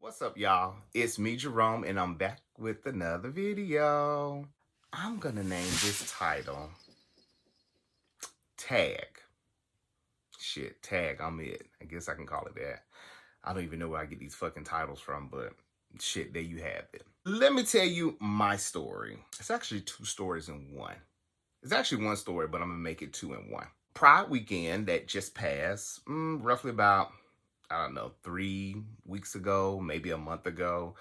What's up, y'all? It's me, Jerome, and I'm back with another video. I'm gonna name this title Tag. Shit, Tag, I'm it. I guess I can call it that. I don't even know where I get these fucking titles from, but shit, there you have it. Let me tell you my story. It's actually two stories in one. It's actually one story, but I'm gonna make it two in one. Pride weekend that just passed, roughly about I don't know, 3 weeks ago, maybe a month ago.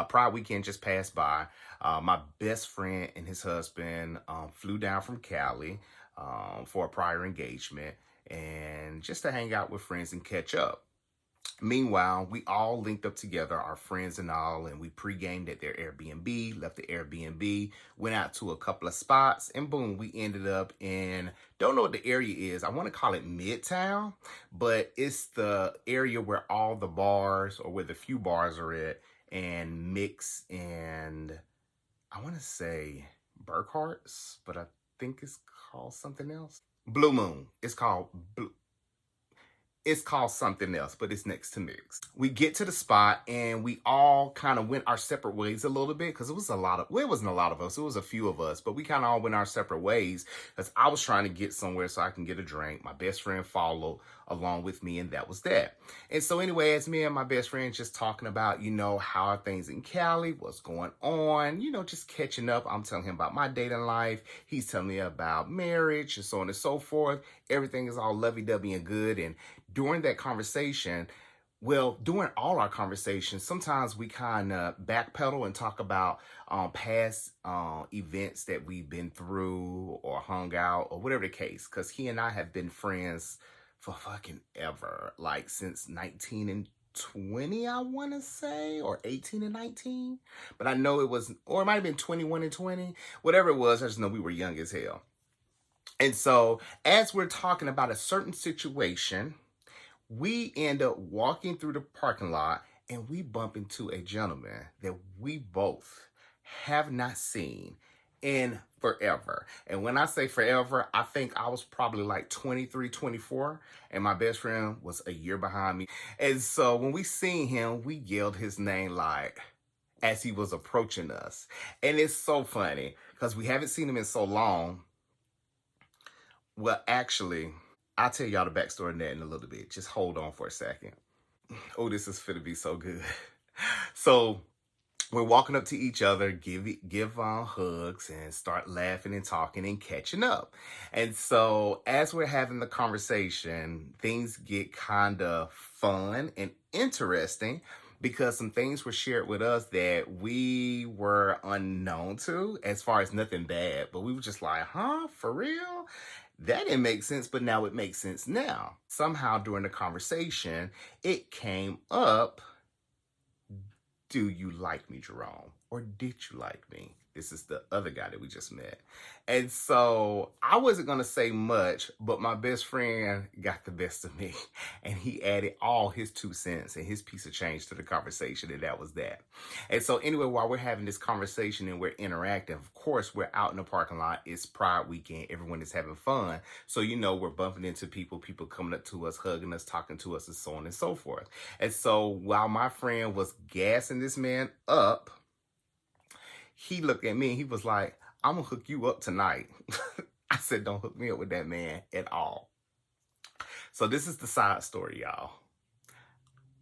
Pride weekend just passed by. My best friend and his husband flew down from Cali for a prior engagement and just to hang out with friends and catch up. Meanwhile, we all linked up together, our friends and all, and we pre-gamed at their Airbnb, left the Airbnb, went out to a couple of spots, and boom, we ended up in, don't know what the area is. I want to call it Midtown, but it's the area where all the bars, or where the few bars are at, and Mix and, I want to say Burkhart's, but I think it's called something else. Blue Moon. It's called something else, but it's next to Mix. We get to the spot and we all kind of went our separate ways a little bit because it was a lot of, well, it wasn't a lot of us. It was a few of us, but we kind of all went our separate ways because I was trying to get somewhere so I can get a drink. My best friend followed along with me, and that was that. And so anyway, as me and my best friend just talking about, how are things in Cali, what's going on, just catching up. I'm telling him about my dating life. He's telling me about marriage and so on and so forth. Everything is all lovey-dovey and good. And during that conversation, well, during all our conversations, sometimes we kind of backpedal and talk about past events that we've been through or hung out or whatever the case. Because he and I have been friends for fucking ever, like since 19 and 20, I want to say, or 18 and 19. But I know it was, or it might have been 21 and 20, whatever it was. I just know we were young as hell. And so as we're talking about a certain situation, we end up walking through the parking lot and we bump into a gentleman that we both have not seen in forever. And when I say forever, I think I was probably like 23, 24, and my best friend was a year behind me. And so when we seen him, we yelled his name like as he was approaching us. And it's so funny because we haven't seen him in so long. Well, actually, I'll tell y'all the backstory on that in a little bit. Just hold on for a second. Oh, this is finna be so good. So we're walking up to each other, give hugs, and start laughing and talking and catching up. And so as we're having the conversation, things get kind of fun and interesting because some things were shared with us that we were unknown to, as far as nothing bad, but we were just like, huh, for real? That didn't make sense, but now it makes sense now. Somehow during the conversation, it came up, do you like me, Jerome? Or did you like me? This is the other guy that we just met. And so I wasn't going to say much, but my best friend got the best of me. And he added all his 2 cents and his piece of change to the conversation. And that was that. And so anyway, while we're having this conversation and we're interacting, of course, we're out in the parking lot. It's Pride weekend. Everyone is having fun. So, we're bumping into people coming up to us, hugging us, talking to us, and so on and so forth. And so while my friend was gassing this man up, he looked at me and he was like, I'm going to hook you up tonight. I said, don't hook me up with that man at all. So this is the side story, y'all.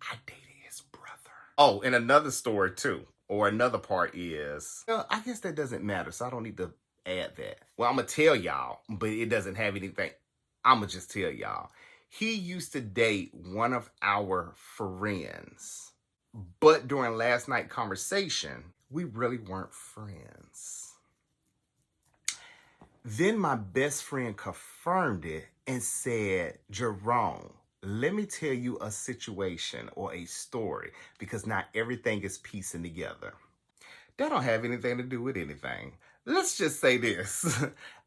I dated his brother. Oh, and another story too, or another part is, I guess that doesn't matter, so I don't need to add that. Well, I'm going to tell y'all, but it doesn't have anything. I'm going to just tell y'all. He used to date one of our friends, but during last night conversation, we really weren't friends. Then my best friend confirmed it and said, Jerome, let me tell you a situation or a story, because not everything is piecing together. That don't have anything to do with anything. Let's just say this.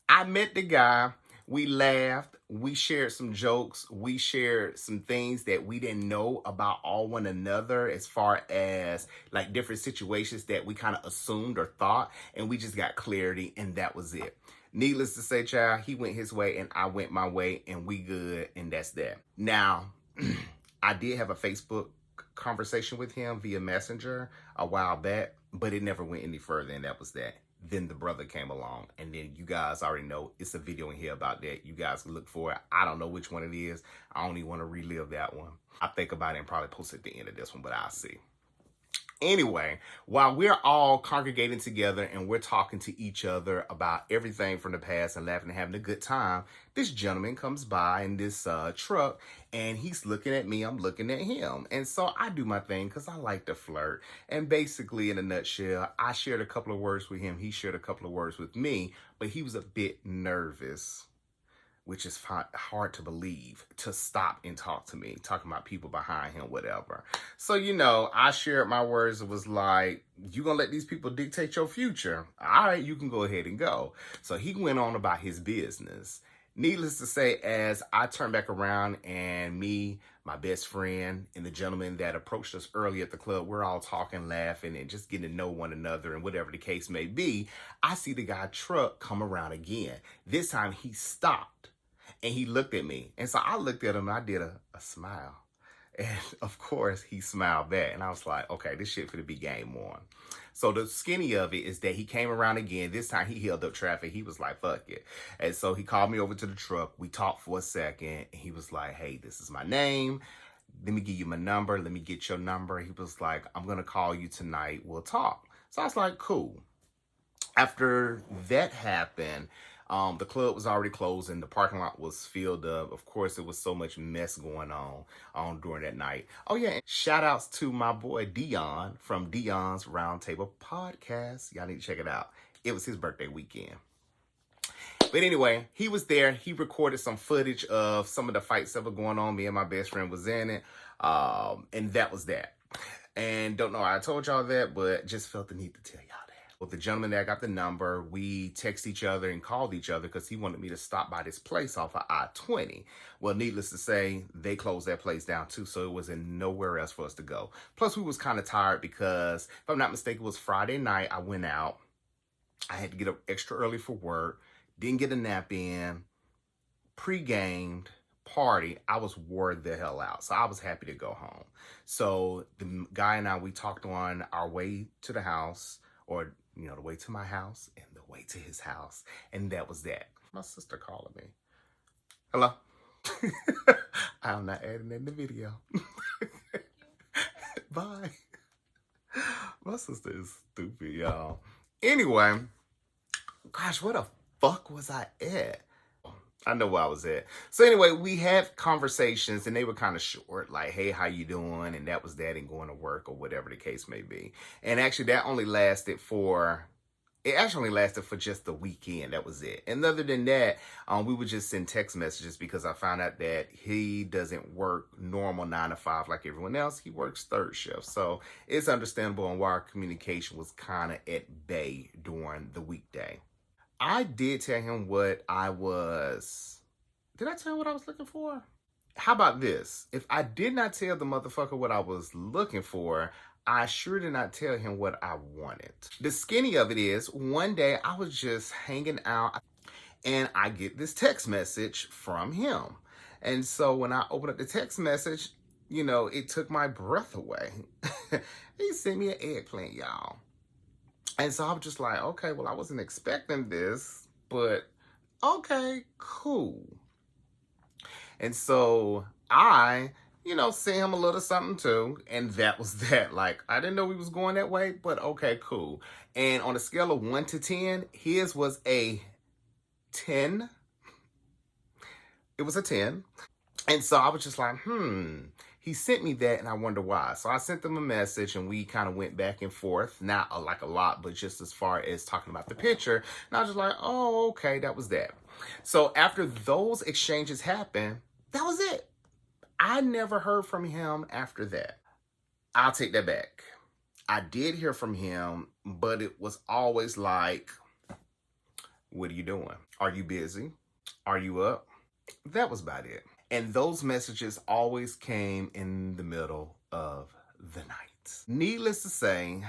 I met the guy. We laughed, we shared some jokes, we shared some things that we didn't know about all one another, as far as like different situations that we kind of assumed or thought, and we just got clarity, and that was it. Needless to say, child, he went his way and I went my way, and we good, and that's that. Now, I did have a Facebook conversation with him via Messenger a while back, but it never went any further, and that was that. Then the brother came along, and then you guys already know it's a video in here about that. You guys can look for it. I don't know which one it is. I don't even want to relive that one. I think about it and probably post it at the end of this one, but I'll see. Anyway, while we're all congregating together and we're talking to each other about everything from the past and laughing and having a good time, this gentleman comes by in this truck, and he's looking at me, I'm looking at him. And so I do my thing because I like to flirt. And basically, in a nutshell, I shared a couple of words with him. He shared a couple of words with me, but he was a bit nervous, which is hard to believe, to stop and talk to me, talking about people behind him, whatever. So, I shared my words. It was like, you gonna let these people dictate your future? All right, you can go ahead and go. So he went on about his business. Needless to say, as I turned back around and me, my best friend, and the gentleman that approached us early at the club, we're all talking, laughing, and just getting to know one another and whatever the case may be, I see the guy truck come around again. This time he stopped. And he looked at me. And so I looked at him and I did a smile. And of course, he smiled back. And I was like, okay, this shit finna be game on. So the skinny of it is that he came around again. This time he held up traffic. He was like, fuck it. And so he called me over to the truck. We talked for a second. And he was like, hey, this is my name. Let me give you my number. Let me get your number. He was like, I'm going to call you tonight. We'll talk. So I was like, cool. After that happened, the club was already closing. The parking lot was filled up. Of course, there was so much mess going on during that night. Oh, yeah. And shout outs to my boy Dion from Dion's Roundtable Podcast. Y'all need to check it out. It was his birthday weekend. But anyway, he was there. He recorded some footage of some of the fights that were going on. Me and my best friend was in it. And that was that. And don't know I told y'all that, but just felt the need to tell y'all that. With the gentleman that got the number, we text each other and called each other because he wanted me to stop by this place off of I-20. Well, needless to say, they closed that place down too, so it was in nowhere else for us to go. Plus, we was kind of tired because, if I'm not mistaken, it was Friday night. I went out. I had to get up extra early for work. Didn't get a nap in. Pre-gamed. Party. I was wore the hell out. So I was happy to go home. So the guy and I, we talked on our way to the house, or the way to my house and the way to his house. And that was that. My sister calling me. Hello? I'm not adding in the video. Bye. My sister is stupid, y'all. Anyway, gosh, where the fuck was I at? I know where I was at. So anyway, we had conversations and they were kind of short, like, hey, how you doing? And that was that, and going to work or whatever the case may be. And actually that only lasted for just the weekend. That was it. And other than that, we would just send text messages because I found out that he doesn't work normal 9 to 5 like everyone else. He works third shift. So it's understandable on why our communication was kind of at bay during the weekday. I did tell him what I was... Did I tell him what I was looking for? How about this? If I did not tell the motherfucker what I was looking for, I sure did not tell him what I wanted. The skinny of it is, one day I was just hanging out and I get this text message from him. And so when I opened up the text message, it took my breath away. He sent me an eggplant, y'all. And so I was just like, okay, well, I wasn't expecting this, but okay, cool. And so I, sent him a little something too. And that was that. Like, I didn't know we was going that way, but okay, cool. And on a scale of 1 to 10, his was a 10. It was a 10. And so I was just like, he sent me that and I wonder why. So I sent him a message and we kind of went back and forth. Not like a lot, but just as far as talking about the picture. And I was just like, oh, okay, that was that. So after those exchanges happened, that was it. I never heard from him after that. I'll take that back. I did hear from him, but it was always like, what are you doing? Are you busy? Are you up? That was about it. And those messages always came in the middle of the night. Needless to say,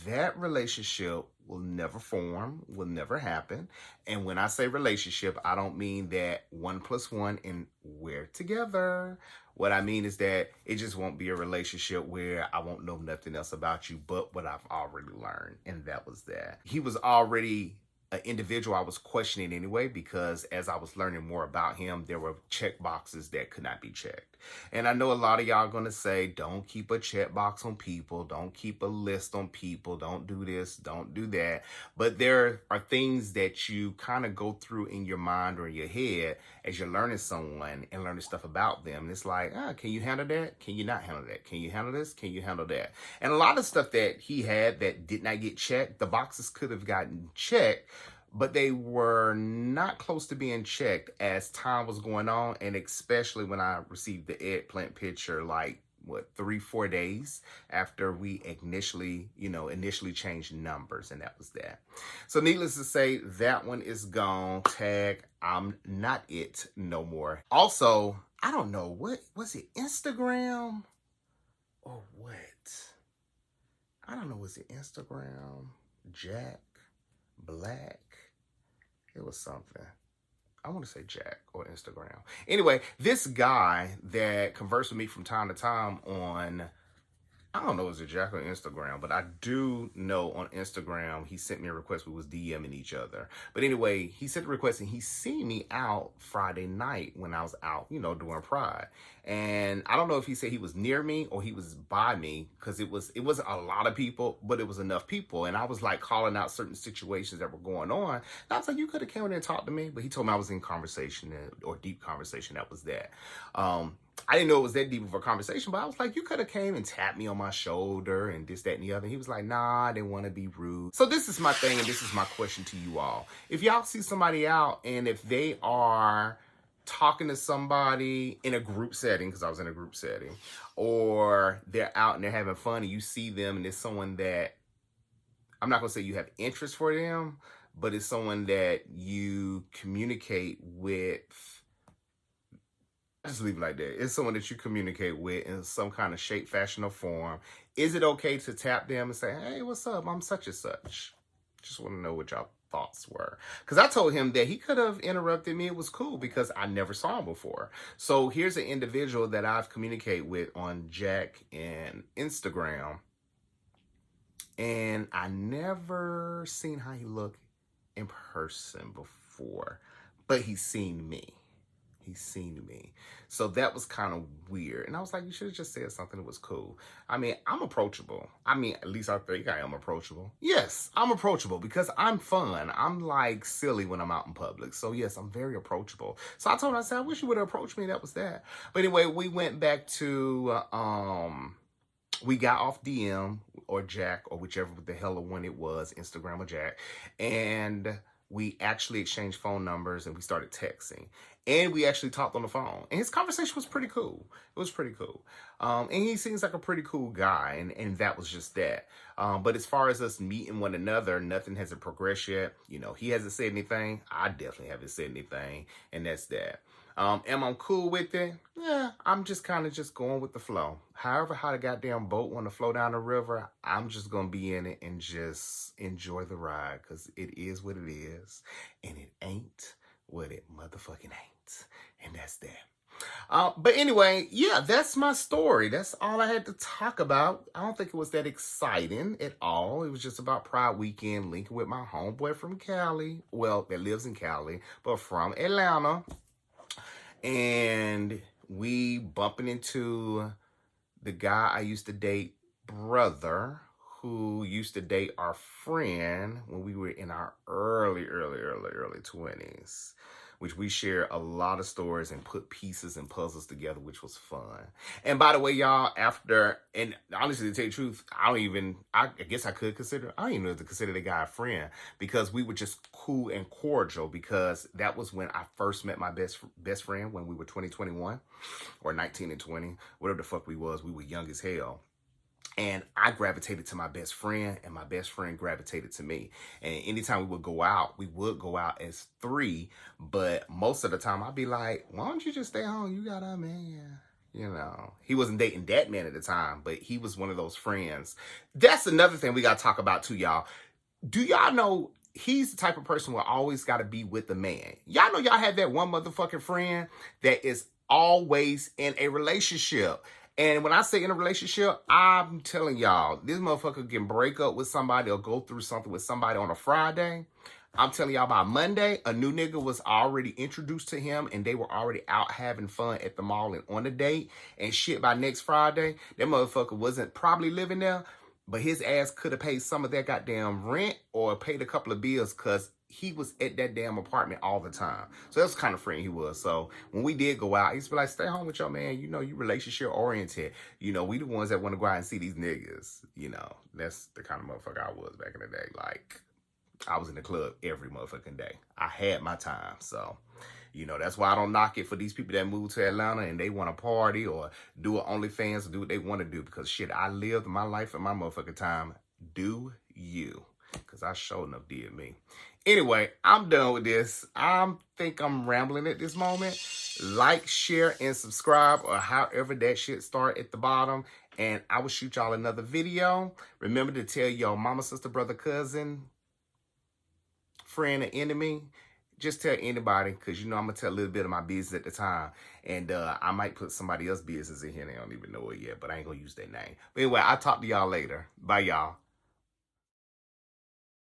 that relationship will never form, will never happen. And when I say relationship, I don't mean that 1 + 1 and we're together. What I mean is that it just won't be a relationship where I won't know nothing else about you but what I've already learned. And that was that. He was already an individual I was questioning anyway, because as I was learning more about him, there were check boxes that could not be checked. And I know a lot of y'all are going to say, don't keep a check box on people. Don't keep a list on people. Don't do this. Don't do that. But there are things that you kind of go through in your mind or in your head as you're learning someone and learning stuff about them. And it's like, can you handle that? Can you not handle that? Can you handle this? Can you handle that? And a lot of stuff that he had that did not get checked, the boxes could have gotten checked, but they were not close to being checked as time was going on. And especially when I received the eggplant picture, like, 3-4 days after we initially changed numbers, and that was that. So needless to say, that one is gone. Tag, I'm not it no more. Also, I don't know, what was it, Instagram or what? I don't know, was it Instagram, Jack Black? It was something. I want to say Jack or Instagram. Anyway, this guy that conversed with me from time to time on, I don't know if it's Jack or Instagram, but I do know on Instagram, he sent me a request. We was DMing each other. But anyway, he sent a request and he seen me out Friday night when I was out, doing Pride. And I don't know if he said he was near me or he was by me, because it wasn't a lot of people, but it was enough people. And I was like calling out certain situations that were going on. And I was like, you could have come in and talked to me. But he told me I was in conversation or deep conversation. That was that. I didn't know it was that deep of a conversation, but I was like, you could have came and tapped me on my shoulder and this, that, and the other. He was like, nah, I didn't want to be rude. So this is my thing, and this is my question to you all. If y'all see somebody out and if they are talking to somebody in a group setting, because I was in a group setting, or they're out and they're having fun and you see them and it's someone that, I'm not going to say you have interest for them, but it's someone that you communicate with, just leave it like that. It's someone that you communicate with in some kind of shape, fashion, or form. Is it okay to tap them and say, hey, what's up? I'm such and such. Just want to know what y'all thoughts were. Because I told him that he could have interrupted me. It was cool because I never saw him before. So here's an individual that I've communicated with on Jack and Instagram. And I never seen how he looked in person before. But he's seen me. He's seen me. So that was kind of weird. And I was like, you should have just said something that was cool. I mean, I'm approachable. I mean, at least I think I am approachable. Yes, I'm approachable because I'm fun. I'm like silly when I'm out in public. So yes, I'm very approachable. So I told him, I said, I wish you would have approached me. That was that. But anyway, we went back to, we got off DM or Jack or whichever the hell one it was, Instagram or Jack. And we actually exchanged phone numbers and we started texting. And we actually talked on the phone. And his conversation was pretty cool. It was pretty cool. And he seems like a pretty cool guy. And that was just that. But as far as us meeting one another, nothing hasn't progressed yet. He hasn't said anything. I definitely haven't said anything. And that's that. Am I cool with it? Yeah, I'm just kind of just going with the flow. However, how the goddamn boat want to flow down the river, I'm just going to be in it and just enjoy the ride because it is what it is. And it ain't what it motherfucking ain't. And that's that. But anyway, yeah, that's my story. That's all I had to talk about. I don't think it was that exciting at all. It was just about Pride Weekend, linking with my homeboy from Cali. Well, that lives in Cali, but from Atlanta. And we bumping into the guy I used to date, brother, who used to date our friend when we were in our early 20s, which we share a lot of stories and put pieces and puzzles together, which was fun. And by the way, y'all, and honestly, to tell you the truth, I guess I don't even know to consider the guy a friend, because we were just cool and cordial, because that was when I first met my best friend when we were 21 or 19 and 20, whatever the fuck we were young as hell. And I gravitated to my best friend, and my best friend gravitated to me. And anytime we would go out as three. But most of the time, I'd be like, why don't you just stay home? You got a man. He wasn't dating that man at the time, but he was one of those friends. That's another thing we got to talk about too, y'all. Do y'all know he's the type of person who always got to be with the man? Y'all know y'all have that one motherfucking friend that is always in a relationship. And when I say in a relationship, I'm telling y'all, this motherfucker can break up with somebody or go through something with somebody on a Friday. I'm telling y'all, by Monday, a new nigga was already introduced to him and they were already out having fun at the mall and on a date. And shit, by next Friday, that motherfucker wasn't probably living there, but his ass could have paid some of that goddamn rent or paid a couple of bills because he was at that damn apartment all the time. So that's the kind of friend he was. So when we did go out, he used to be like, stay home with your man. You know, you relationship oriented. You know, we the ones that want to go out and see these niggas. You know, that's the kind of motherfucker I was back in the day. Like, I was in the club every motherfucking day. I had my time. So, you know, that's why I don't knock it for these people that move to Atlanta and they want to party or do an OnlyFans or do what they want to do. Because shit, I lived my life in my motherfucking time. Do you? Because I sure enough did me. Anyway, I'm done with this. I think I'm rambling at this moment. Like, share, and subscribe, or however that shit start at the bottom. And I will shoot y'all another video. Remember to tell your mama, sister, brother, cousin, friend, or enemy. Just tell anybody, because you know I'm going to tell a little bit of my business at the time. And I might put somebody else's business in here. They don't even know it yet, but I ain't going to use their name. But anyway, I'll talk to y'all later. Bye, y'all.